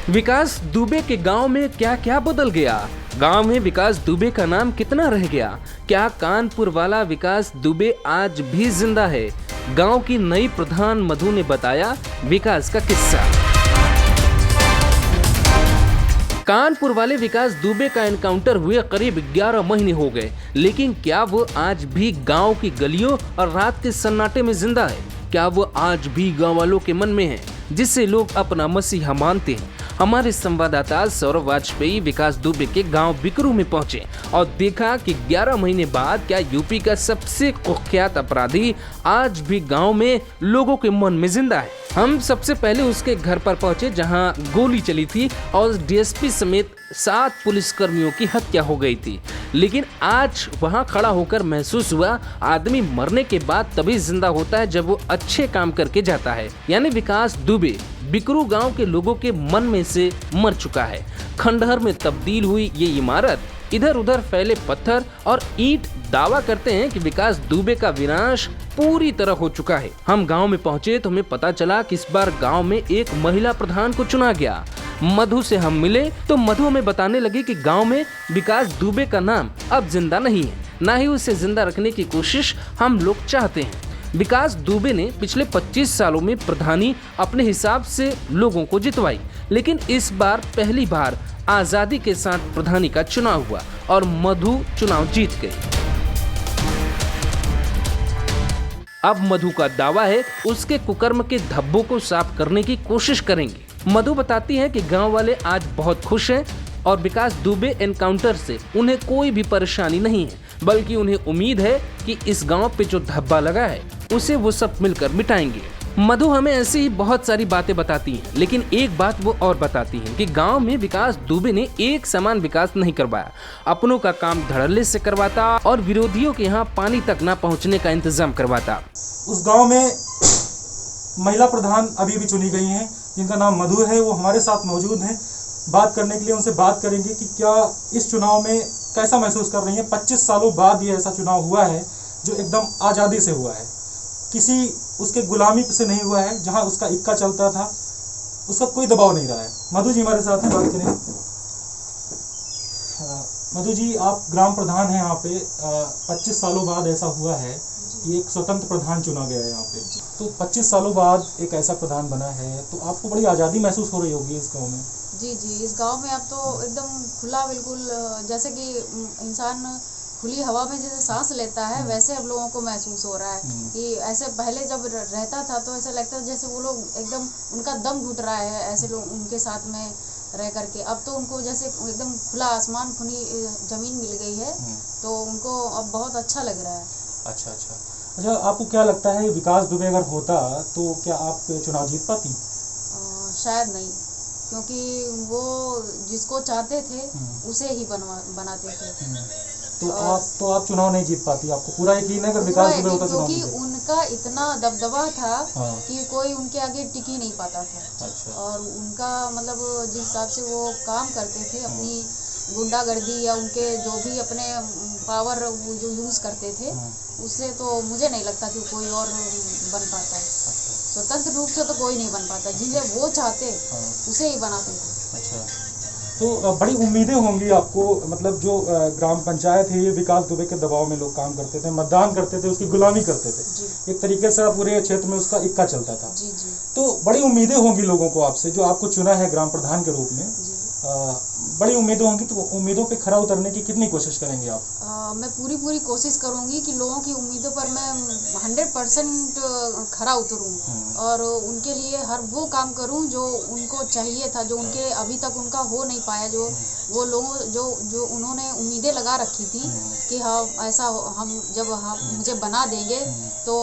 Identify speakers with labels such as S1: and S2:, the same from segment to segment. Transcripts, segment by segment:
S1: विकास दुबे के गांव में क्या क्या बदल गया? गांव में विकास दुबे का नाम कितना रह गया? क्या कानपुर वाला विकास दुबे आज भी जिंदा है? गांव की नई प्रधान मधु ने बताया विकास का किस्सा। कानपुर वाले विकास दुबे का एनकाउंटर हुए करीब 11 महीने हो गए, लेकिन क्या वो आज भी गांव की गलियों और रात के सन्नाटे में जिंदा है? क्या वो आज भी गांव वालों के मन में है, जिसे लोग अपना मसीहा मानते हैं? हमारे संवाददाता सौरभ वाजपेयी विकास दुबे के गांव बिकरू में पहुंचे और देखा कि 11 महीने बाद क्या यूपी का सबसे कुख्यात अपराधी आज भी गांव में लोगों के मन में जिंदा है। हम सबसे पहले उसके घर पर पहुंचे जहां गोली चली थी और डीएसपी समेत 7 पुलिसकर्मियों की हत्या हो गई थी। लेकिन आज वहां खड़ा होकर महसूस हुआ, आदमी मरने के बाद तभी जिंदा होता है जब वो अच्छे काम करके जाता है। यानी विकास दुबे बिकरू गांव के लोगों के मन में से मर चुका है। खंडहर में तब्दील हुई ये इमारत, इधर उधर फैले पत्थर और ईंट दावा करते हैं कि विकास दुबे का विनाश पूरी तरह हो चुका है। हम गांव में पहुंचे तो हमें पता चला कि इस बार गांव में एक महिला प्रधान को चुना गया। मधु से हम मिले तो मधु हमें बताने लगी कि गांव में विकास दुबे का नाम अब जिंदा नहीं है, ना ही उसे जिंदा रखने की कोशिश हम लोग चाहते हैं। विकास दुबे ने पिछले 25 सालों में प्रधानी अपने हिसाब से लोगों को जितवाई, लेकिन इस बार पहली बार आजादी के साथ प्रधानी का चुनाव हुआ और मधु चुनाव जीत गई। अब मधु का दावा है उसके कुकर्म के धब्बों को साफ करने की कोशिश करेंगे। मधु बताती है कि गांव वाले आज बहुत खुश हैं और विकास दुबे एनकाउंटर से उन्हें कोई भी परेशानी नहीं है, बल्कि उन्हें उम्मीद है कि इस गांव पे जो धब्बा लगा है उसे वो सब मिलकर मिटाएंगे। मधु हमें ऐसी ही बहुत सारी बातें बताती हैं, लेकिन एक बात वो और बताती हैं कि गांव में विकास दुबे ने एक समान विकास नहीं करवाया। अपनों का काम धड़ल्ले से करवाता और विरोधियों के यहाँ पानी तक न पहुँचने का इंतजाम करवाता।
S2: उस गांव में महिला प्रधान अभी भी चुनी गई हैं, जिनका नाम मधु है। वो हमारे साथ मौजूद हैं। बात करने के लिए उनसे बात करेंगे कि क्या इस चुनाव में कैसा महसूस कर रही हैं। 25 सालों बाद ये ऐसा चुनाव हुआ है जो एकदम आज़ादी से हुआ है, किसी उसके गुलामी से नहीं हुआ है। जहां उसका इक्का चलता था उसका कोई दबाव नहीं रहा है। मधु जी हमारे साथ हैं, बात करें। मधु जी, आप ग्राम प्रधान हैं यहाँ पे। 25 सालों बाद ऐसा हुआ है, ये एक स्वतंत्र प्रधान चुना गया है यहाँ पे। तो 25 सालों बाद एक ऐसा प्रधान बना है, तो आपको बड़ी आज़ादी महसूस हो रही होगी इस गाँव में।
S3: जी जी, इस गांव में अब तो एकदम खुला, बिल्कुल जैसे कि इंसान खुली हवा में जैसे सांस लेता है, वैसे अब लोगों को महसूस हो रहा है कि ऐसे पहले जब रहता था तो ऐसा लगता था जैसे वो लोग एकदम उनका दम घुट रहा है, ऐसे लोग उनके साथ में रह करके। अब तो उनको जैसे एकदम खुला आसमान, खुली जमीन मिल गई है, तो उनको अब बहुत अच्छा लग रहा है।
S2: अच्छा, आपको क्या लगता है विकास दुबे अगर होता तो क्या आप चुनाव जीत पाती?
S3: शायद नहीं, क्योंकि वो जिसको चाहते थे उसे ही बनाते थे।
S2: तो आप चुनाव नहीं जीत पाती। आपको पूरा यकीन है अगर विकास दुबे होता चुनाव?
S3: क्योंकि उनका इतना दबदबा था कि कोई उनके आगे टिक ही नहीं पाता था।
S2: अच्छा।
S3: और उनका मतलब जिस हिसाब से वो काम करते थे, अपनी गुंडागर्दी या उनके जो भी अपने पावर जो यूज़ करते थे, उससे तो मुझे नहीं लगता कि कोई और बन पाता है। स्वतंत्र रूप से तो कोई नहीं बन पाता, जिसे वो चाहते उसे ही बनाते थे।
S2: अच्छा, तो बड़ी उम्मीदें होंगी आपको। मतलब जो ग्राम पंचायत है, ये विकास दुबे के दबाव में लोग काम करते थे, मतदान करते थे, उसकी गुलामी करते थे। एक तरीके से पूरे क्षेत्र में उसका इक्का चलता था।
S3: जी जी।
S2: तो बड़ी उम्मीदें होंगी लोगों को आपसे, जो आपको चुना है ग्राम प्रधान के रूप में। बड़ी उम्मीदें होंगी, तो उम्मीदों पे खरा उतरने की कितनी कोशिश करेंगे आप?
S3: मैं पूरी कोशिश करूंगी कि लोगों की उम्मीदों पर मैं 100% खरा उतरूं और उनके लिए हर वो काम करूं जो उनको चाहिए था, जो उनके अभी तक उनका हो नहीं पाया, जो वो लोगों जो उन्होंने उम्मीदें लगा रखी थी कि हाँ ऐसा हम जब हम मुझे बना देंगे तो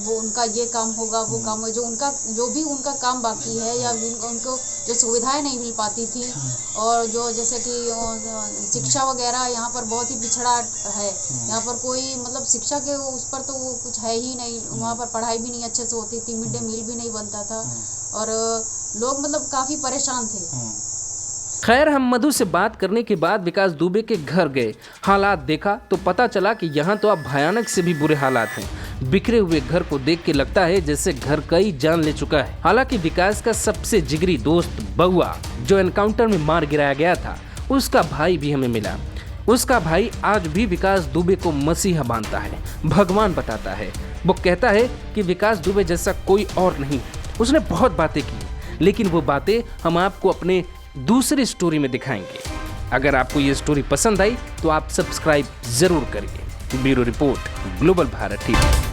S3: वो उनका ये काम होगा, वो काम होगा, जो भी उनका काम बाकी है या उनको जो सुविधाएं नहीं मिल पाती थी, और जो जैसे कि शिक्षा वगैरह यहाँ पर बहुत ही पिछड़ा है। यहाँ पर कोई मतलब शिक्षा के उस पर तो वो कुछ है ही नहीं। वहाँ पर पढ़ाई भी नहीं अच्छे से होती थी, मिड डे मील भी नहीं बनता था और लोग मतलब काफ़ी परेशान थे।
S1: खैर, हम मधु से बात करने के बाद विकास दुबे के घर गए। हालात देखा तो पता चला कि यहाँ तो अब भयानक से भी बुरे हालात हैं। बिखरे हुए घर को देख के लगता है जैसे घर कई जान ले चुका है। हालांकि विकास का सबसे जिगरी दोस्त बउआ, जो एनकाउंटर में मार गिराया गया था, उसका भाई भी हमें मिला। उसका भाई आज भी विकास दुबे को मसीहा मानता है, भगवान बताता है। वो कहता है कि विकास दुबे जैसा कोई और नहीं। उसने बहुत बातें की, लेकिन वो बातें हम आपको अपने दूसरी स्टोरी में दिखाएंगे। अगर आपको ये स्टोरी पसंद आई तो आप सब्सक्राइब जरूर करिए। Bureau report, global Bharat TV.